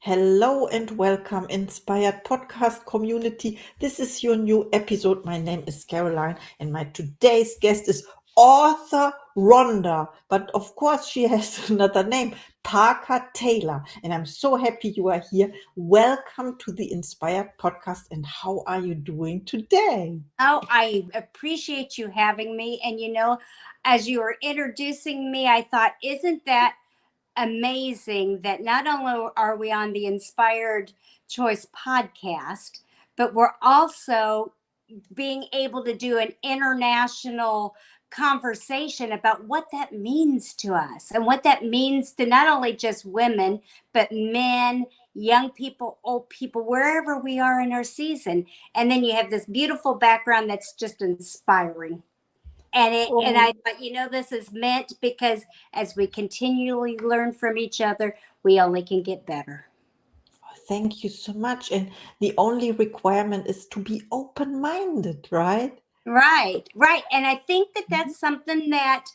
Hello and welcome, Inspired Podcast community. This is your new episode. My name is Caroline, and my today's guest is author Rhonda. But of course, she has another name, Parker Taylor. And I'm so happy you are here. Welcome to the Inspired Podcast. And how are you doing today? Oh, I appreciate you having me. And as you were introducing me, I thought, isn't that amazing that not only are we on the Inspired Choice podcast, but we're also being able to do an international conversation about what that means to us and what that means to not only just women, but men, young people, old people, wherever we are in our season. And then you have this beautiful background that's just inspiring. And I Oh, thought, this is meant because as we continually learn from each other, we only can get better. thank you so much. And the only requirement is to be open minded, right? Right, right. And I think that Mhm. that's something that,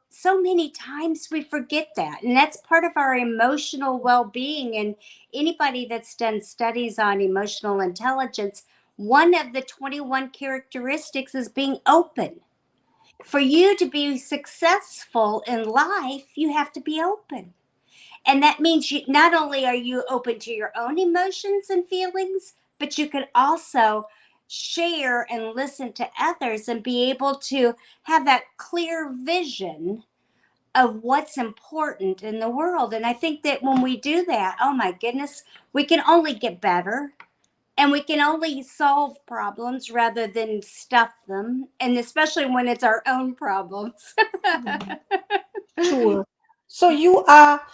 so many times we forget that. And that's part of our emotional well being. And anybody that's done studies on emotional intelligence, one of the 21 characteristics is being open. For you to be successful in life, you have to be open. And that means you not only are you open to your own emotions and feelings, but you can also share and listen to others and be able to have that clear vision of what's important in the world. And I think that when we do that, oh my goodness, we can only get better and we can only solve problems rather than stuff them. And especially when it's our own problems. Mhm. Sure. So you are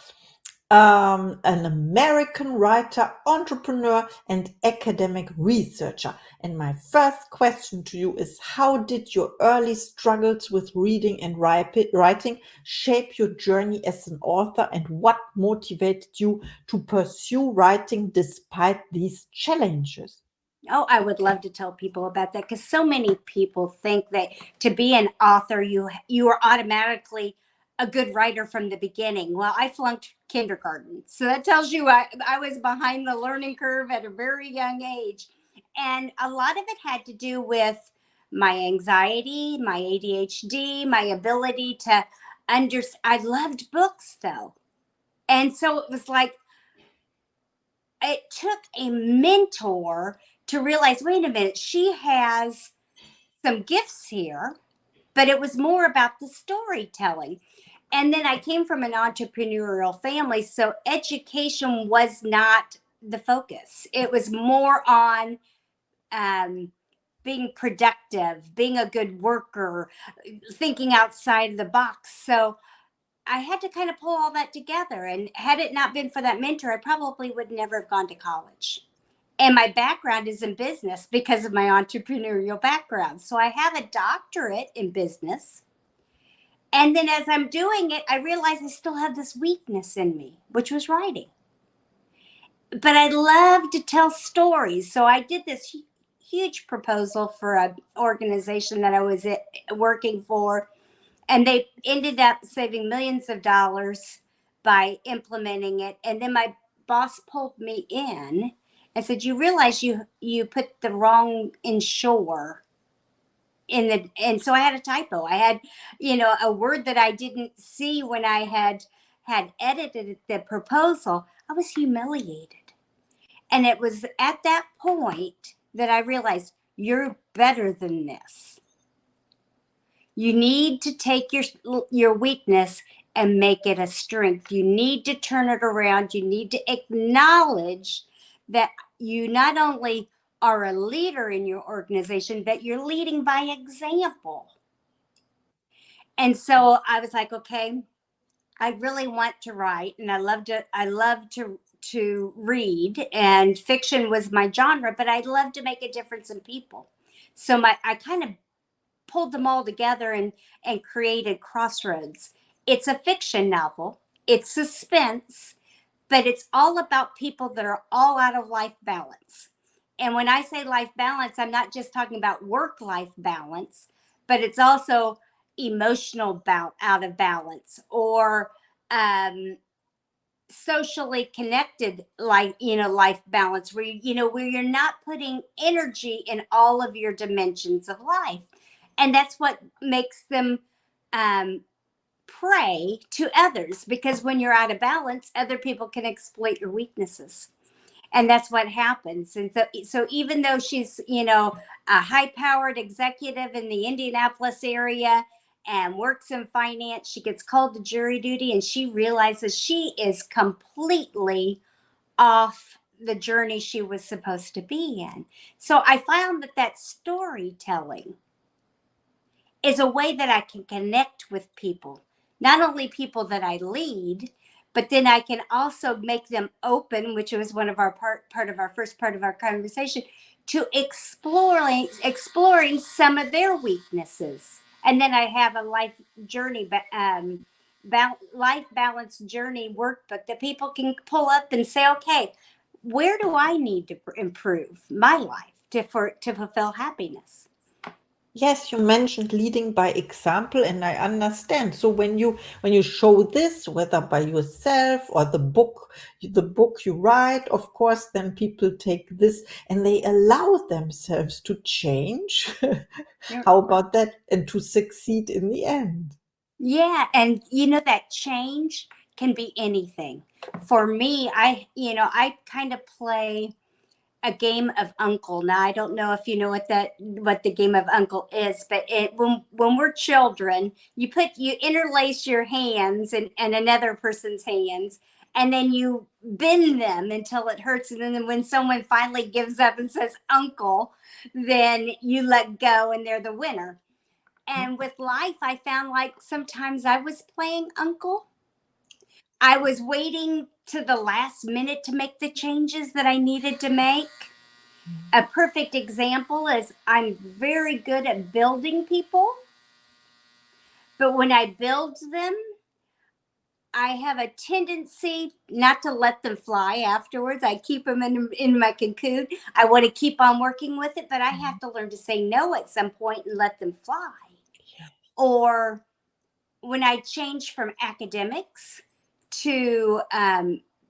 an American writer, entrepreneur, and academic researcher. And my first question to you is, how did your early struggles with reading and writing shape your journey as an author, and what motivated you to pursue writing despite these challenges? Oh, I would love to tell people about that because so many people think that to be an author, you are automatically a good writer from the beginning. Well, I flunked kindergarten, so that tells you I was behind the learning curve at a very young age, and a lot of it had to do with my anxiety, my ADHD, my ability to understand. I loved books though, and so it was like it took a mentor to realize, wait a minute, she has some gifts here, but it was more about the storytelling. And then I came from an entrepreneurial family, so education was not the focus. It was more on um, being productive, being a good worker, thinking outside the box. So I had to kind of pull all that together. And had it not been for that mentor, I probably would never have gone to college. And my background is in business because of my entrepreneurial background. So I have a doctorate in business. And then as I'm doing it, I realize I still have this weakness in me, which was writing. But I love to tell stories. So I did this huge proposal for an organization that I was working for. And they ended up saving millions of dollars by implementing it. And then my boss pulled me in and said, "You realize you put the wrong inshore in the," and so I had a typo. I had, a word that I didn't see when I had edited the proposal. I was humiliated. And it was at that point that I realized you're better than this. You need to take your weakness and make it a strength. You need to turn it around. You need to acknowledge that you not only are a leader in your organization, but you're leading by example. And so I was like, okay, I really want to write, and I love to read, and fiction was my genre, but I'd love to make a difference in people. So I kind of pulled them all together and created Crossroads. It's a fiction novel. It's suspense, but it's all about people that are all out of life balance. And when I say life balance, I'm not just talking about work life balance, but it's also emotional out of balance, or um, socially connected life, life balance where where you're not putting energy in all of your dimensions of life. And that's what makes them um, prey to others, because when you're out of balance, other people can exploit your weaknesses, and that's what happens. And so even though she's a high powered executive in the Indianapolis area and works in finance, she gets called to jury duty and she realizes she is completely off the journey she was supposed to be in. So I found that storytelling is a way that I can connect with people, not only people that I lead, but then I can also make them open, which was one of our part of our first part of our conversation, to exploring some of their weaknesses. And then I have a life journey, life balance journey workbook that people can pull up and say, okay, where do I need to improve my life to fulfill happiness? Yes, you mentioned leading by example, and I understand. So when you show this, whether by yourself or the book you write, of course, then people take this and they allow themselves to change. How about that? And to succeed in the end. Yeah, and that change can be anything. For me, I kind of play a game of uncle. Now, I don't know if you know what the game of uncle is, but when we're children, you interlace your hands and another person's hands, and then you bend them until it hurts, and then when someone finally gives up and says uncle, then you let go and they're the winner. And with life, I found like sometimes I was playing uncle. I was waiting to the last minute to make the changes that I needed to make. A perfect example is I'm very good at building people, but when I build them, I have a tendency not to let them fly afterwards. I keep them in my cocoon. I want to keep on working with it, but I have to learn to say no at some point and let them fly. Or when I changed from academics to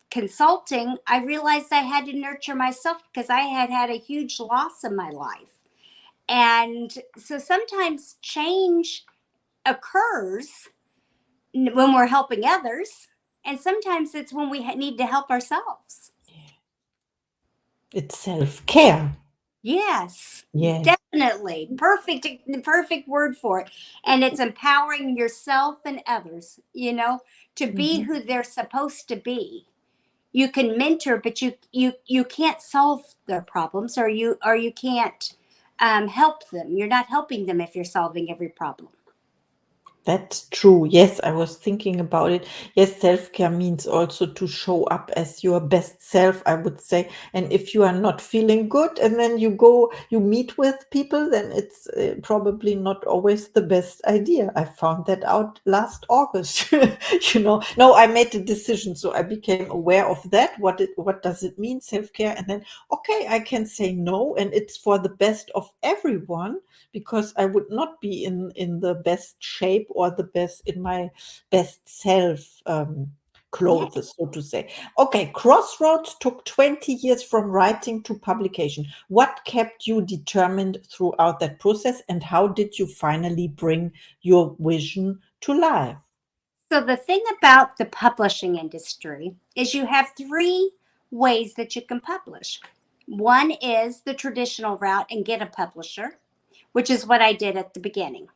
consulting, I realized I had to nurture myself because I had had a huge loss in my life. And so sometimes change occurs when we're helping others, and sometimes it's when we need to help ourselves. It's self-care. Yes, Yes. definitely. Perfect word for it. And it's empowering yourself and others, to be Mhm. who they're supposed to be. You can mentor, but you can't solve their problems, or you can't help them. You're not helping them if you're solving every problem. That's true. Yes, I was thinking about it. Yes, self-care means also to show up as your best self, I would say. And if you are not feeling good and then you meet with people, then it's probably not always the best idea. I found that out last August. No, I made a decision. So I became aware of that. What does it mean, self-care? And then, okay, I can say no, and it's for the best of everyone, because I would not be in the best shape or the best in my best self, Yeah. clothes, so to say. Okay, Crossroads took 20 years from writing to publication. What kept you determined throughout that process, and how did you finally bring your vision to life? So the thing about the publishing industry is you have three ways that you can publish. One is the traditional route and get a publisher, which is what I did at the beginning.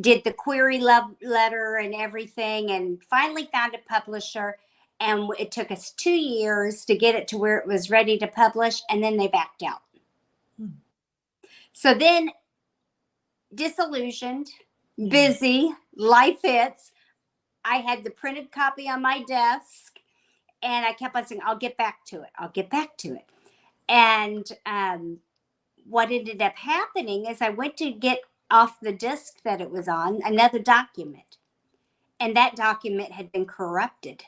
Did the query love letter and everything, and finally found a publisher. And it took us 2 years to get it to where it was ready to publish, and then they backed out. Hmm. So then, disillusioned, Yeah. busy, life hits. I had the printed copy on my desk, and I kept on saying, I'll get back to it. I'll get back to it. And what ended up happening is I went to get off the disk that it was on another document, and that document had been corrupted.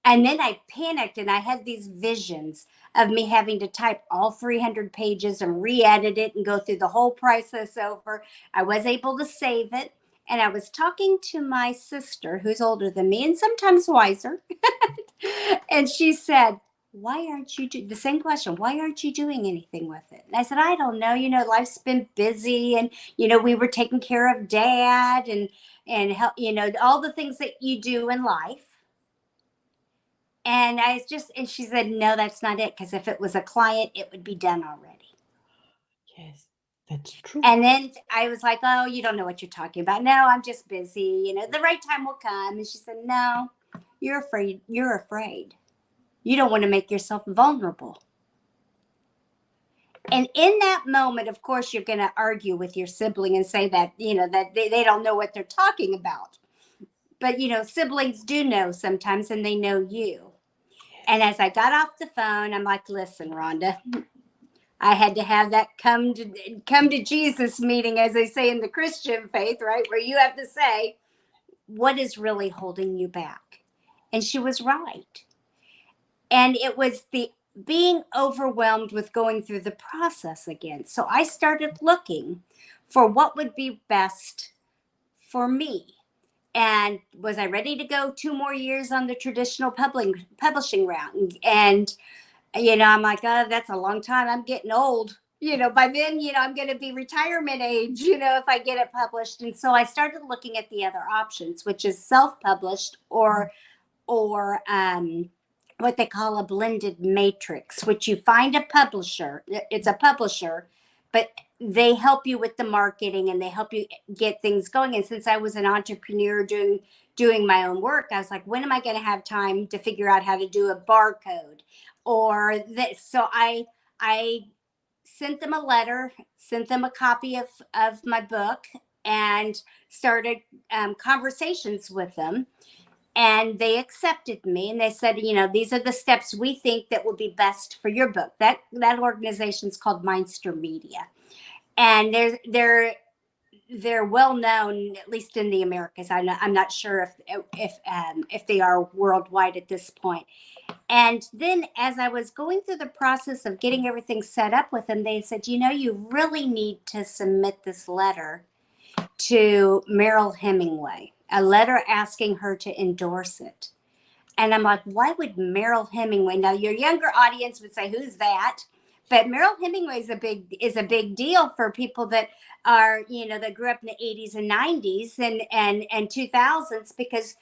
And then I panicked and I had these visions of me having to type all 300 pages and re edit it and go through the whole process over. I was able to save it. And I was talking to my sister, who's older than me and sometimes wiser. And she said, why aren't you the same question, why aren't you doing anything with it? And I said, I don't know, life's been busy, and we were taking care of dad, and help, all the things that you do in life. And she said, no, that's not it, because if it was a client, it would be done already. Yes, that's true. And then I was like, oh, you don't know what you're talking about. No, I'm just busy. The right time will come. And she said, no, you're afraid. You're afraid. You don't want to make yourself vulnerable. And in that moment, of course, you're going to argue with your sibling and say that, that they don't know what they're talking about. But, siblings do know sometimes, and they know you. And as I got off the phone, I'm like, listen, Rhonda, I had to have that come to Jesus meeting, as they say in the Christian faith, right? Where you have to say, what is really holding you back? And she was right. And it was the being overwhelmed with going through the process again. So I started looking for what would be best for me. And was I ready to go 2 more years on the traditional publishing route? And I'm like, oh, that's a long time. I'm getting old. By then, I'm going to be retirement age, if I get it published. And so I started looking at the other options, which is self-published or what they call a blended matrix, which you find a publisher. It's a publisher, but they help you with the marketing and they help you get things going. And since I was an entrepreneur doing my own work, I was like, when am I going to have time to figure out how to do a barcode or this? So I sent them a letter, sent them a copy of my book, and started conversations with them. And they accepted me, and they said, these are the steps we think that will be best for your book. That organization is called Mindster Media, and they're well known, at least in the Americas. I'm not sure if they are worldwide at this point. And then as I was going through the process of getting everything set up with them, they said, you really need to submit this letter to Merrill Hemingway, a letter asking her to endorse it. And I'm like, why would Merrill Hemingway? Now, your younger audience would say, who's that? But Merrill Hemingway is a big deal for people that are, that grew up in the 80s and 90s and 2000s, because,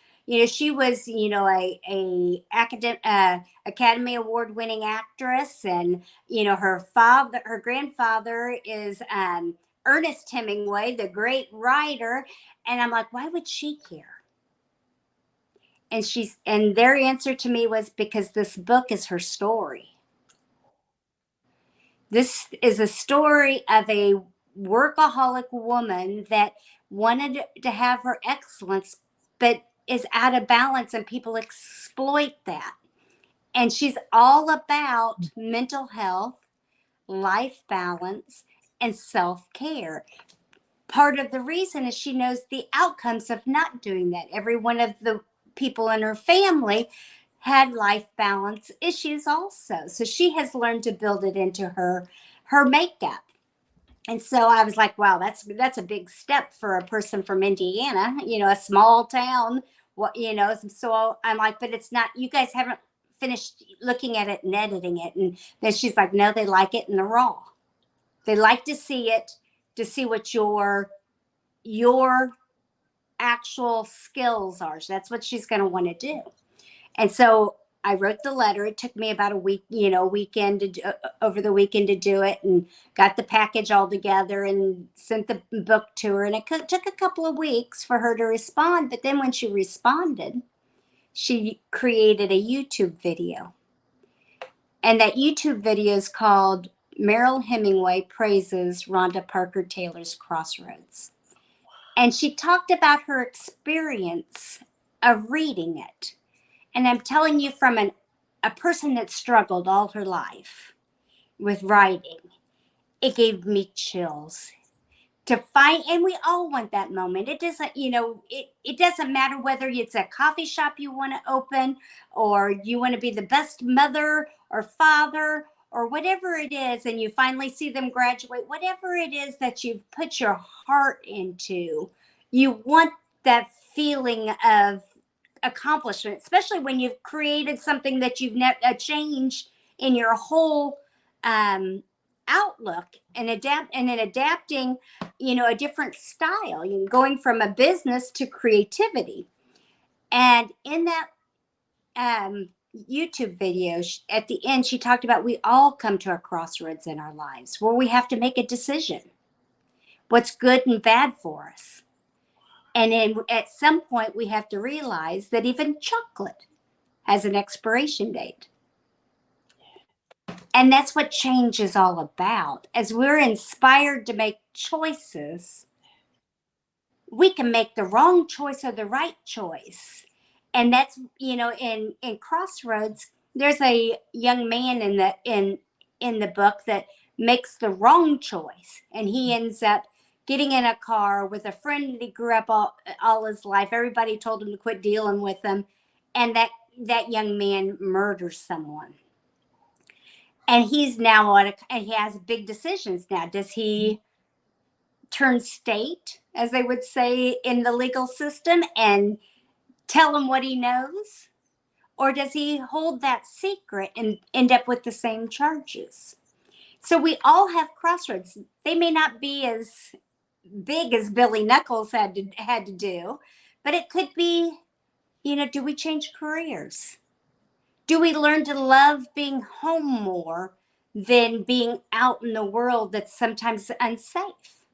she was, a Academy Award winning actress. And, her grandfather is Ernest Hemingway, the great writer. And I'm like, why would she care? And their answer to me was, because this book is her story. This is a story of a workaholic woman that wanted to have her excellence, but is out of balance, and people exploit that. And she's all about mental health, life balance, and self-care. Part of the reason is she knows the outcomes of not doing that. Every one of the people in her family had life balance issues also. So she has learned to build it into her makeup. And so I was like, wow, that's a big step for a person from Indiana, a small town. So I'm like, but it's not, you guys haven't finished looking at it and editing it. And then she's like, no, they like it in the raw. They like to see it, to see what your actual skills are. So that's what she's going to want to do. And so I wrote the letter. It took me about a week, over the weekend to do it, and got the package all together and sent the book to her. And it took a couple of weeks for her to respond. But then when she responded, she created a YouTube video. And that YouTube video is called Merrill Hemingway Praises Rhonda Parker Taylor's Crossroads. And she talked about her experience of reading it. And I'm telling you, from a person that struggled all her life with writing, it gave me chills to find. And we all want that moment. It doesn't, it doesn't matter whether it's a coffee shop you want to open, or you want to be the best mother or father, or whatever it is, and you finally see them graduate, whatever it is that you've put your heart into, you want that feeling of accomplishment, especially when you've created something that you've a change in your whole outlook, and then adapting, a different style, going from a business to creativity. And in that YouTube video, at the end, she talked about we all come to a crossroads in our lives where we have to make a decision, what's good and bad for us. And then at some point, we have to realize that even chocolate has an expiration date. And that's what change is all about. As we're inspired to make choices, we can make the wrong choice or the right choice. And that's, in Crossroads, there's a young man in the book that makes the wrong choice, and he ends up getting in a car with a friend that he grew up all his life. Everybody told him to quit dealing with them, and that young man murders someone. And he's now and he has big decisions now. Does he turn state, as they would say in the legal system, and tell him what he knows? Or does he hold that secret and end up with the same charges? So we all have crossroads. They may not be as big as Billy Knuckles had to do, but it could be, do we change careers? Do we learn to love being home more than being out in the world that's sometimes unsafe?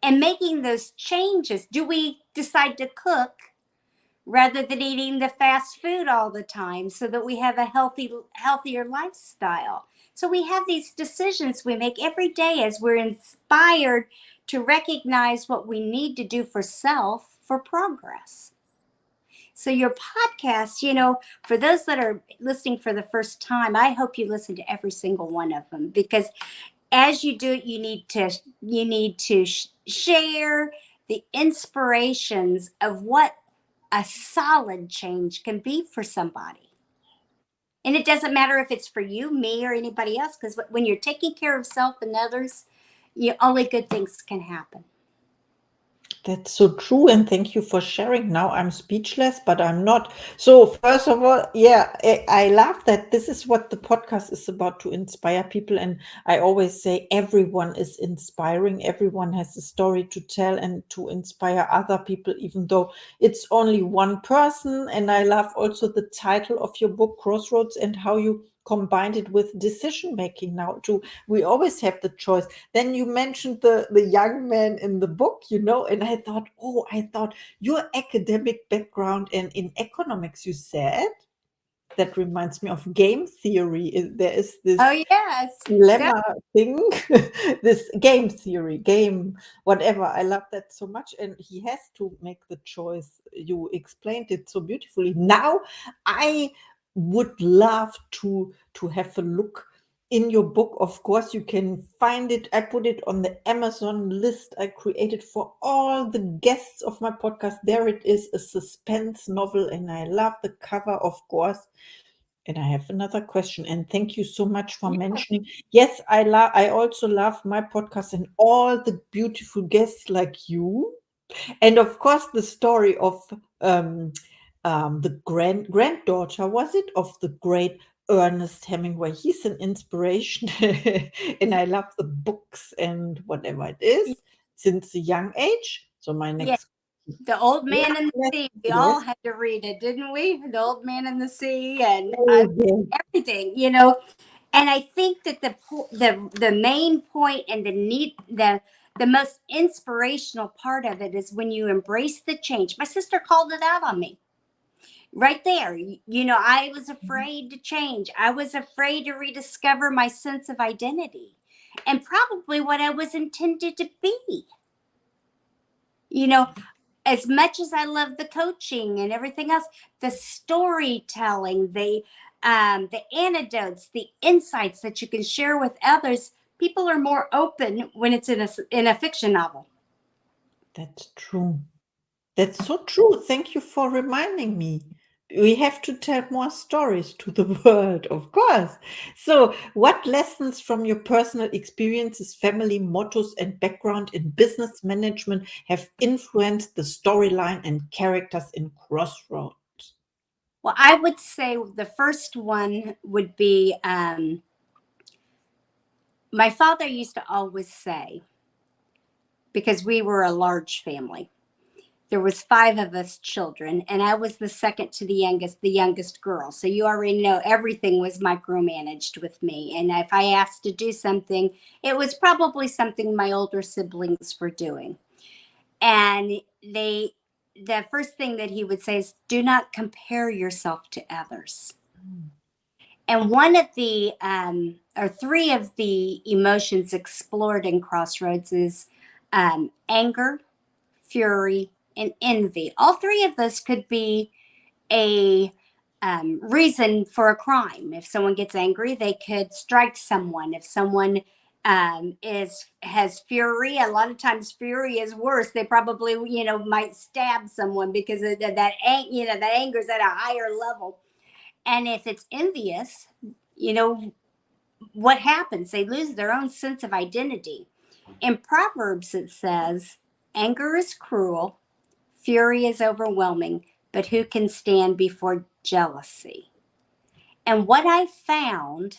And making those changes, do we decide to cook rather than eating the fast food all the time so that we have a healthier lifestyle? So we have these decisions we make every day as we're inspired to recognize what we need to do for self for progress. So your podcast, for those that are listening for the first time, I hope you listen to every single one of them, because as you do it, you need to share the inspirations of what a solid change can be for somebody. And it doesn't matter if it's for you, me, or anybody else, because when you're taking care of self and others, only good things can happen. That's so true, and thank you for sharing. Now I'm speechless, but I'm not. So first of all, yeah, I love that this is what the podcast is about, to inspire people. And I always say everyone is inspiring. Everyone has a story to tell and to inspire other people, even though it's only one person. And I love also the title of your book, Crossroads, and how you combined it with decision making now too. We always have the choice. Then you mentioned the young man in the book, and I thought your academic background and in economics, you said, that reminds me of game theory. There is this yes, lemma thing, this game theory, whatever. I love that so much. And he has to make the choice. You explained it so beautifully. Now I would love to have a look in your book. Of course, you can find it. I put it on the Amazon list I created for all the guests of my podcast. There it is, a suspense novel, and I love the cover, of course. And I have another question, and thank you so much for mentioning. Yes, I also love my podcast and all the beautiful guests like you, and of course the story of the granddaughter, was it, of the great Ernest Hemingway. He's an inspiration, and I love the books and whatever it is since a young age. So my next. The Old Man in the Sea. We all had to read it, didn't we? The Old Man in the Sea and everything, And I think that the main point and the most inspirational part of it is when you embrace the change. My sister called it out on me right there. I was afraid to change. I was afraid to rediscover my sense of identity and probably what I was intended to be. As much as I love the coaching and everything else, the storytelling, the anecdotes, the insights that you can share with others, people are more open when it's in a fiction novel. That's true. That's so true. Thank you for reminding me. we have to tell more stories to the world, of course. So, what lessons from your personal experiences, family mottos, and background in business management have influenced the storyline and characters in Crossroads? Well, I would say the first one would be my father used to always say, because we were a large family, there was five of us children, and I was the second to the youngest girl. So you already know everything was micromanaged with me. And if I asked to do something, it was probably something my older siblings were doing. And the first thing that he would say is, do not compare yourself to others. And one of the, or three of the emotions explored in Crossroads is anger, fury, and envy. All three of those could be a reason for a crime. If someone gets angry, they could strike someone. If someone has fury, a lot of times fury is worse. They probably might stab someone because of that anger is at a higher level. And if it's envious, you know what happens? They lose their own sense of identity. In Proverbs, it says, anger is cruel, fury is overwhelming, but who can stand before jealousy? And what I found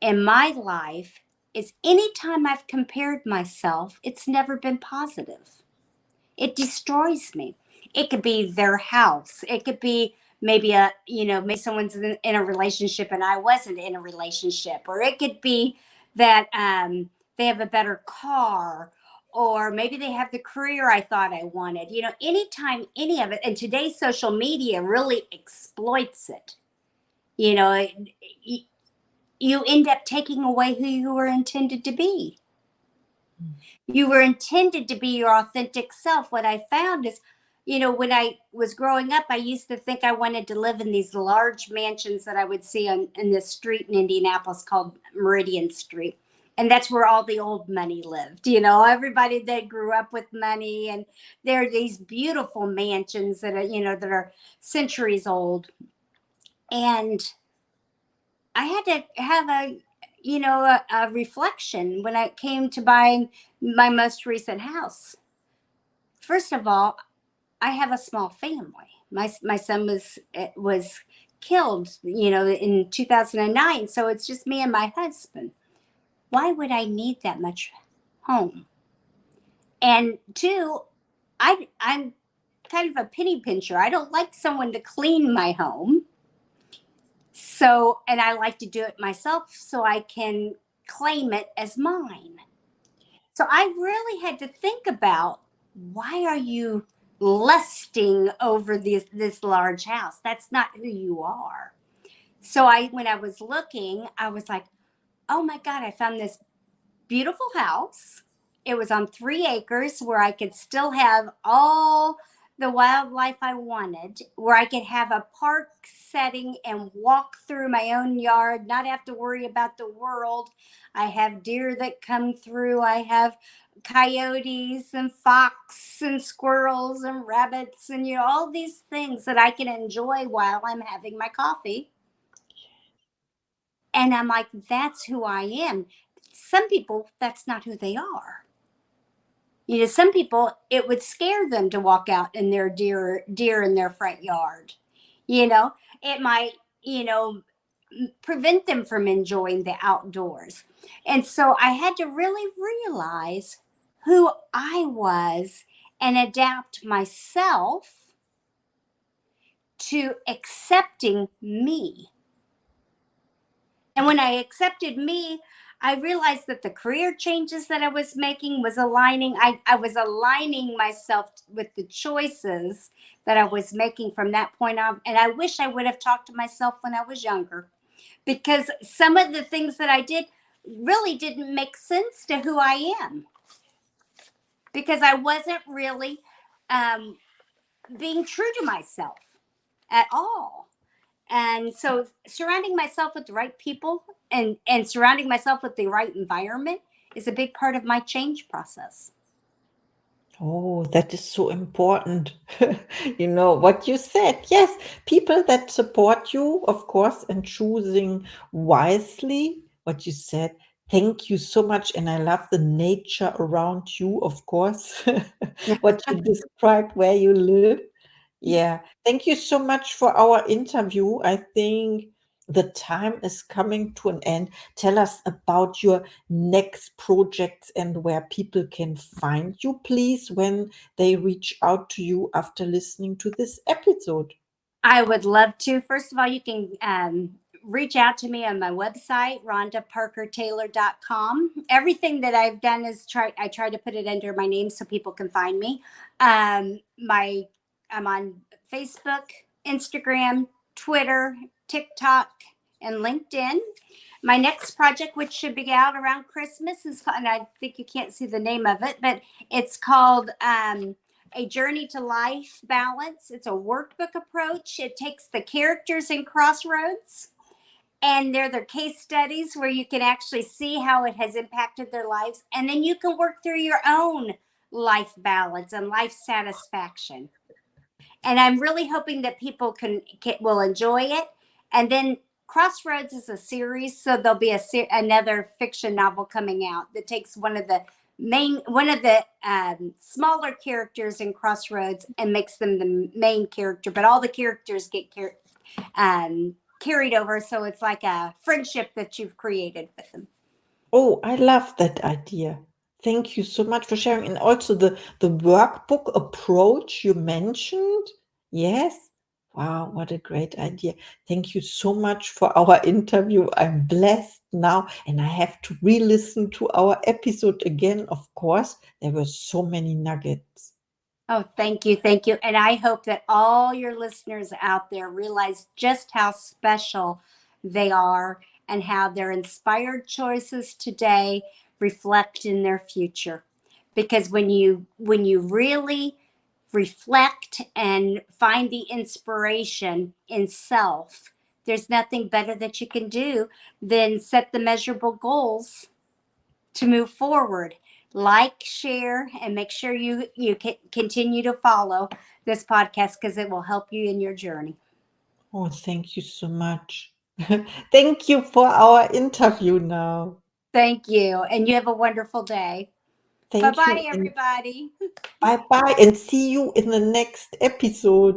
in my life is anytime I've compared myself, it's never been positive. It destroys me. It could be their house. It could be maybe someone's in a relationship and I wasn't in a relationship, or it could be that they have a better car, or maybe they have the career I thought I wanted. Anytime any of it, and today's social media really exploits it. You know, you end up taking away who you were intended to be. You were intended to be your authentic self. What I found is, when I was growing up, I used to think I wanted to live in these large mansions that I would see in this street in Indianapolis called Meridian Street. And that's where all the old money lived. Everybody that grew up with money. And there are these beautiful mansions that are centuries old. And I had to have a reflection when I came to buying my most recent house. First of all, I have a small family. My son was killed, in 2009. So it's just me and my husband. Why would I need that much home? And two, I'm kind of a penny pincher. I don't like someone to clean my home. So, and I like to do it myself so I can claim it as mine. So I really had to think about, why are you lusting over this large house? That's not who you are. So when I was looking, I was like, oh my God, I found this beautiful house. It was on 3 acres where I could still have all the wildlife I wanted, where I could have a park setting and walk through my own yard, not have to worry about the world. I have deer that come through. I have coyotes and fox and squirrels and rabbits and all these things that I can enjoy while I'm having my coffee. And I'm like, that's who I am. Some people, that's not who they are. Some people, it would scare them to walk out in their deer in their front yard. It might, prevent them from enjoying the outdoors. And so I had to really realize who I was and adapt myself to accepting me. And when I accepted me, I realized that the career changes that I was making was aligning. I was aligning myself with the choices that I was making from that point on. And I wish I would have talked to myself when I was younger, because some of the things that I did really didn't make sense to who I am, because I wasn't really being true to myself at all. And so surrounding myself with the right people and surrounding myself with the right environment is a big part of my change process. Oh, that is so important. You know what you said. Yes, people that support you, of course, and choosing wisely what you said. Thank you so much. And I love the nature around you, of course, what you described where you live. Yeah. Thank you so much for our interview. I think the time is coming to an end. Tell us about your next projects and where people can find you, please, when they reach out to you after listening to this episode. I would love to. First of all, you can reach out to me on my website, rhondaparkertaylor.com. Everything that I've done is I try to put it under my name so people can find me. My I'm on Facebook, Instagram, Twitter, TikTok, and LinkedIn. My next project, which should be out around Christmas, and I think you can't see the name of it, but it's called A Journey to Life Balance. It's a workbook approach. It takes the characters in Crossroads, and they're their case studies where you can actually see how it has impacted their lives. And then you can work through your own life balance and life satisfaction. And I'm really hoping that people will enjoy it. And then Crossroads is a series, so there'll be another fiction novel coming out that takes one of the smaller characters in Crossroads and makes them the main character, but all the characters get carried over, so it's like a friendship that you've created with them. Oh, I love that idea. Thank you so much for sharing. And also the workbook approach you mentioned. Yes. Wow, what a great idea. Thank you so much for our interview. I'm blessed now, and I have to re-listen to our episode again, of course. There were so many nuggets. Oh, thank you. Thank you. And I hope that all your listeners out there realize just how special they are and how their inspired choices today reflect in their future. Because when you really reflect and find the inspiration in self, there's nothing better that you can do than set the measurable goals to move forward. Like, share, and make sure you continue to follow this podcast because it will help you in your journey. Oh, thank you so much. Thank you for our interview now. Thank you, and you have a wonderful day. Bye Thank bye, you, and everybody. bye bye, and see you in the next episode.